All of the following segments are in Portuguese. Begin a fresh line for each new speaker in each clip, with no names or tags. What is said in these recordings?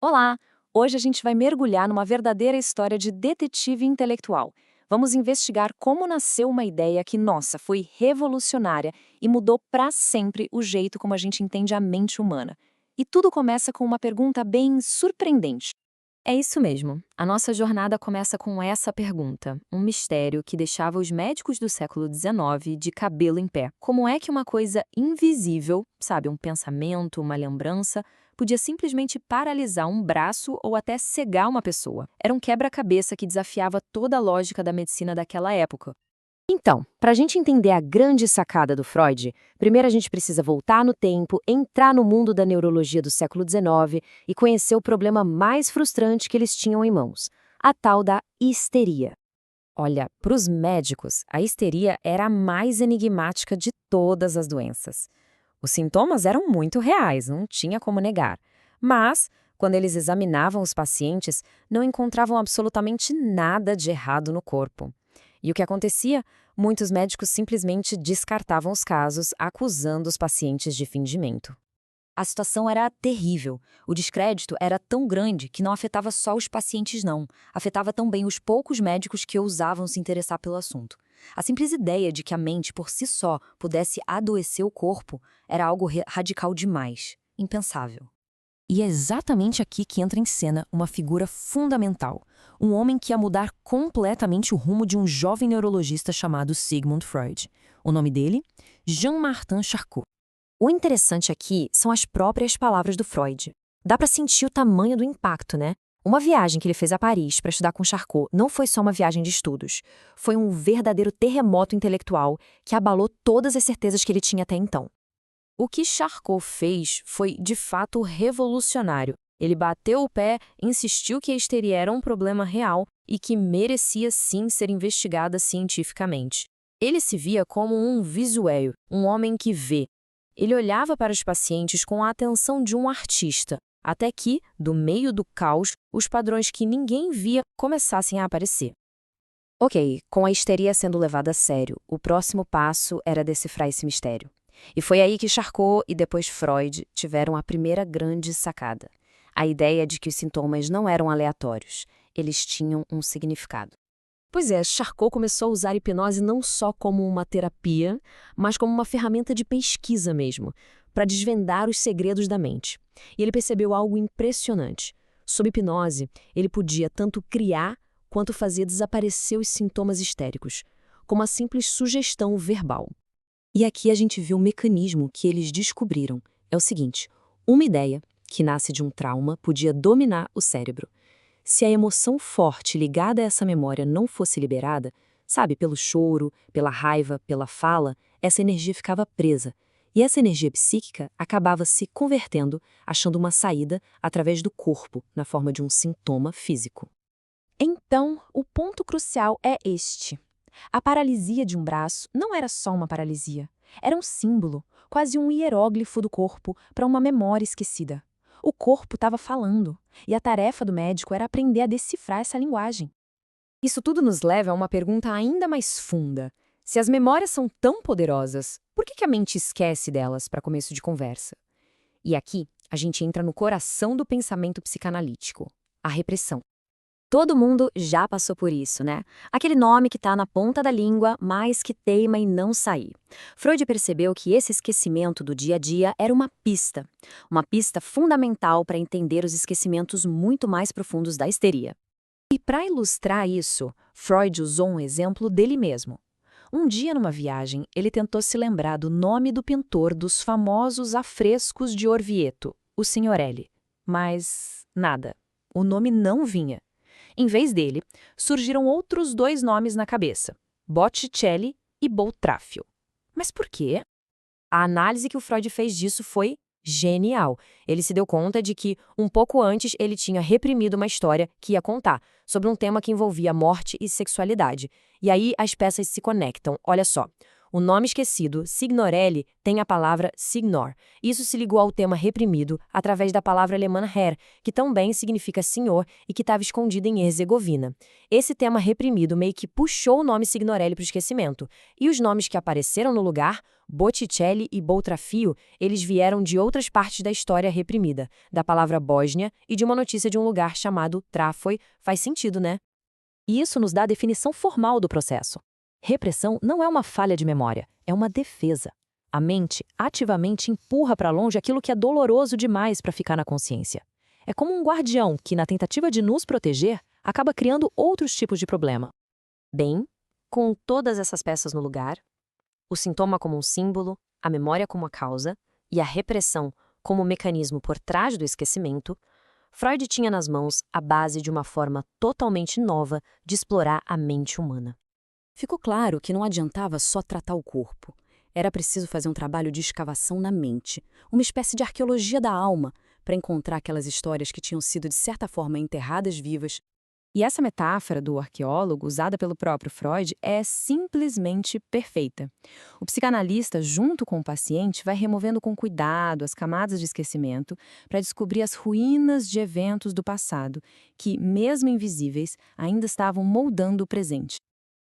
Olá! Hoje a gente vai mergulhar numa verdadeira história de detetive intelectual. Vamos investigar como nasceu uma ideia que, nossa, foi revolucionária e mudou para sempre o jeito como a gente entende a mente humana. E tudo começa com uma pergunta bem surpreendente.
É isso mesmo. A nossa jornada começa com essa pergunta, um mistério que deixava os médicos do século XIX de cabelo em pé. Como é que uma coisa invisível, sabe, um pensamento, uma lembrança, podia simplesmente paralisar um braço ou até cegar uma pessoa? Era um quebra-cabeça que desafiava toda a lógica da medicina daquela época.
Então, para a gente entender a grande sacada do Freud, primeiro a gente precisa voltar no tempo, entrar no mundo da neurologia do século XIX e conhecer o problema mais frustrante que eles tinham em mãos, a tal da histeria. Olha, para os médicos, a histeria era a mais enigmática de todas as doenças. Os sintomas eram muito reais, não tinha como negar. Mas, quando eles examinavam os pacientes, não encontravam absolutamente nada de errado no corpo. E o que acontecia? Muitos médicos simplesmente descartavam os casos, acusando os pacientes de fingimento.
A situação era terrível. O descrédito era tão grande que não afetava só os pacientes, não. Afetava também os poucos médicos que ousavam se interessar pelo assunto. A simples ideia de que a mente por si só pudesse adoecer o corpo era algo radical demais. Impensável.
E é exatamente aqui que entra em cena uma figura fundamental, um homem que ia mudar completamente o rumo de um jovem neurologista chamado Sigmund Freud. O nome dele? Jean-Martin Charcot.
O interessante aqui são as próprias palavras do Freud. Dá para sentir o tamanho do impacto, né? Uma viagem que ele fez a Paris para estudar com Charcot não foi só uma viagem de estudos. Foi um verdadeiro terremoto intelectual que abalou todas as certezas que ele tinha até então.
O que Charcot fez foi, de fato, revolucionário. Ele bateu o pé, insistiu que a histeria era um problema real e que merecia sim ser investigada cientificamente. Ele se via como um visuel, um homem que vê. Ele olhava para os pacientes com a atenção de um artista, até que, do meio do caos, os padrões que ninguém via começassem a aparecer.
Ok, com a histeria sendo levada a sério, o próximo passo era decifrar esse mistério. E foi aí que Charcot e depois Freud tiveram a primeira grande sacada. A ideia de que os sintomas não eram aleatórios, eles tinham um significado.
Pois é, Charcot começou a usar a hipnose não só como uma terapia, mas como uma ferramenta de pesquisa mesmo, para desvendar os segredos da mente. E ele percebeu algo impressionante. Sob hipnose, ele podia tanto criar quanto fazer desaparecer os sintomas histéricos, com uma simples sugestão verbal.
E aqui a gente vê o mecanismo que eles descobriram. É o seguinte: uma ideia, que nasce de um trauma, podia dominar o cérebro. Se a emoção forte ligada a essa memória não fosse liberada, sabe, pelo choro, pela raiva, pela fala, essa energia ficava presa. E essa energia psíquica acabava se convertendo, achando uma saída através do corpo, na forma de um sintoma físico.
Então, o ponto crucial é este. A paralisia de um braço não era só uma paralisia. Era um símbolo, quase um hieróglifo do corpo para uma memória esquecida. O corpo estava falando, e a tarefa do médico era aprender a decifrar essa linguagem.
Isso tudo nos leva a uma pergunta ainda mais funda. Se as memórias são tão poderosas, por que a mente esquece delas para começo de conversa? E aqui, a gente entra no coração do pensamento psicanalítico, a repressão.
Todo mundo já passou por isso, né? Aquele nome que está na ponta da língua, mas que teima em não sair. Freud percebeu que esse esquecimento do dia a dia era uma pista fundamental para entender os esquecimentos muito mais profundos da histeria.
E para ilustrar isso, Freud usou um exemplo dele mesmo. Um dia, numa viagem, ele tentou se lembrar do nome do pintor dos famosos afrescos de Orvieto, o Signorelli. Mas nada. O nome não vinha. Em vez dele, surgiram outros dois nomes na cabeça, Botticelli e Boltraffio. Mas por quê?
A análise que o Freud fez disso foi genial. Ele se deu conta de que, um pouco antes, ele tinha reprimido uma história que ia contar, sobre um tema que envolvia morte e sexualidade. E aí as peças se conectam. Olha só. O nome esquecido, signorelli, tem a palavra signor. Isso se ligou ao tema reprimido através da palavra alemã Herr, que também significa senhor e que estava escondida em Herzegovina. Esse tema reprimido meio que puxou o nome signorelli para o esquecimento. E os nomes que apareceram no lugar, Botticelli e Boltrafio, eles vieram de outras partes da história reprimida, da palavra Bósnia e de uma notícia de um lugar chamado Trafoi. Faz sentido, né?
E isso nos dá a definição formal do processo. Repressão não é uma falha de memória, é uma defesa. A mente ativamente empurra para longe aquilo que é doloroso demais para ficar na consciência. É como um guardião que, na tentativa de nos proteger, acaba criando outros tipos de problema.
Bem, com todas essas peças no lugar, o sintoma como um símbolo, a memória como a causa e a repressão como o mecanismo por trás do esquecimento, Freud tinha nas mãos a base de uma forma totalmente nova de explorar a mente humana.
Ficou claro que não adiantava só tratar o corpo. Era preciso fazer um trabalho de escavação na mente, uma espécie de arqueologia da alma, para encontrar aquelas histórias que tinham sido, de certa forma, enterradas vivas.
E essa metáfora do arqueólogo, usada pelo próprio Freud, é simplesmente perfeita. O psicanalista, junto com o paciente, vai removendo com cuidado as camadas de esquecimento para descobrir as ruínas de eventos do passado que, mesmo invisíveis, ainda estavam moldando o presente.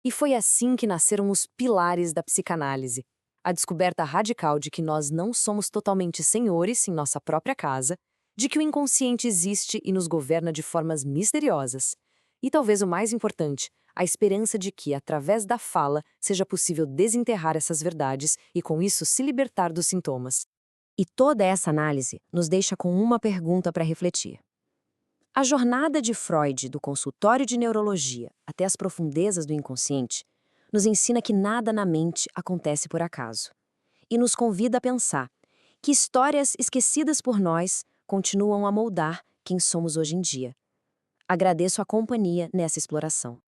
E foi assim que nasceram os pilares da psicanálise. A descoberta radical de que nós não somos totalmente senhores em nossa própria casa, de que o inconsciente existe e nos governa de formas misteriosas. E talvez o mais importante, a esperança de que, através da fala, seja possível desenterrar essas verdades e, com isso, se libertar dos sintomas. E toda essa análise nos deixa com uma pergunta para refletir. A jornada de Freud, do consultório de neurologia até as profundezas do inconsciente, nos ensina que nada na mente acontece por acaso. E nos convida a pensar que histórias esquecidas por nós continuam a moldar quem somos hoje em dia. Agradeço a companhia nessa exploração.